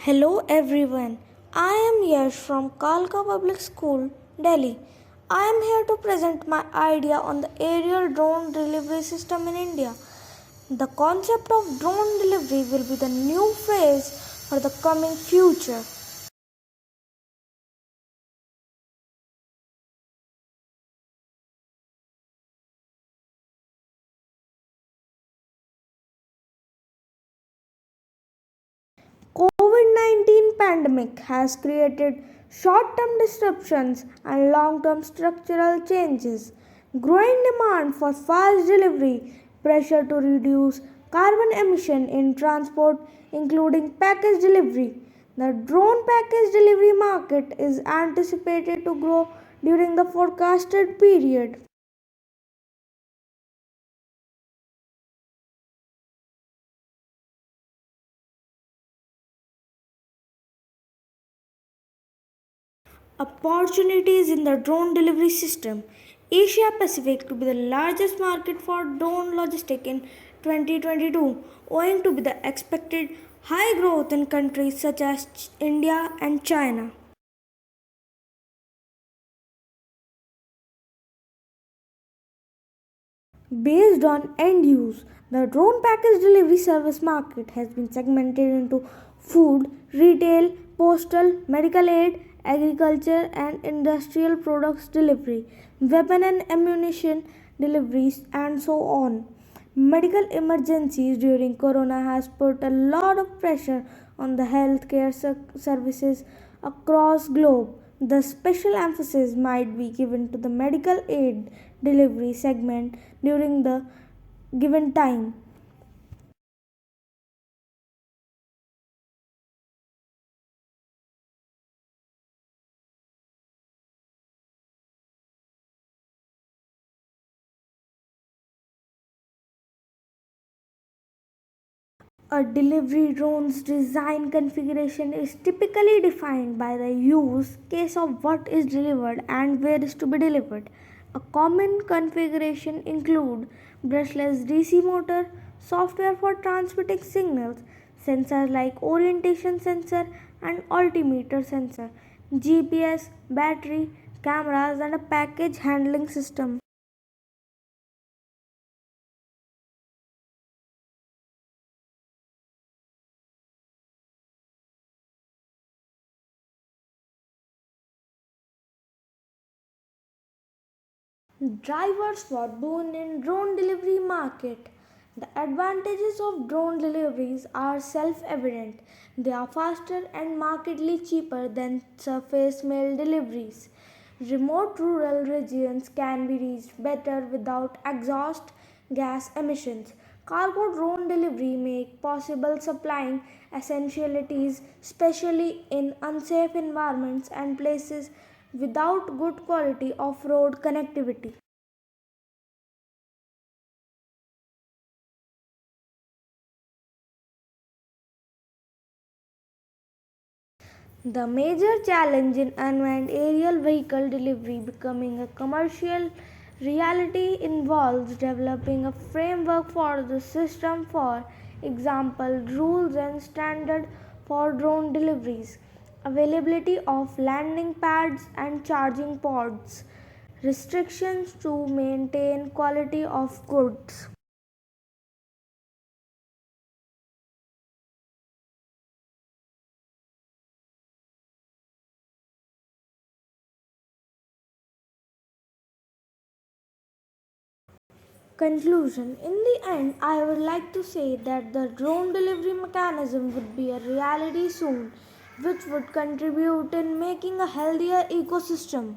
Hello everyone, I am Yash from Kalka Public School, Delhi. I am here to present my idea on the aerial drone delivery system in India. The concept of drone delivery will be the new phase for the coming future. COVID-19 pandemic has created short-term disruptions and long-term structural changes. Growing demand for fast delivery, pressure to reduce carbon emission in transport including package delivery. The drone package delivery market is anticipated to grow during the forecasted period. Opportunities in the drone delivery system. Asia Pacific to be the largest market for drone logistics in 2022, owing to the expected high growth in countries such as India and China. Based on end use, the drone package delivery service market has been segmented into food, retail, postal, medical aid, agriculture, and industrial products delivery, weapon and ammunition deliveries, and so on. Medical emergencies during corona has put a lot of pressure on the healthcare services across globe. The special emphasis might be given to the medical aid delivery segment during the given time. A delivery drone's design configuration is typically defined by the use case of what is delivered and where is to be delivered. A common configuration include brushless DC motor, software for transmitting signals, sensors like orientation sensor and altimeter sensor, GPS, battery, cameras and a package handling system. Drivers for boon in drone delivery market. The advantages of drone deliveries are self-evident. They are faster and markedly cheaper than surface mail deliveries. Remote rural regions can be reached better without exhaust gas emissions. Cargo drone delivery make possible supplying essentialities, especially in unsafe environments and places without good quality off-road connectivity. The major challenge in unmanned aerial vehicle delivery becoming a commercial reality involves developing a framework for the system, for example, rules and standards for drone deliveries, availability of landing pads and charging pods, restrictions to maintain quality of goods. Conclusion. In the end, I would like to say that the drone delivery mechanism would be a reality soon, which would contribute in making a healthier ecosystem.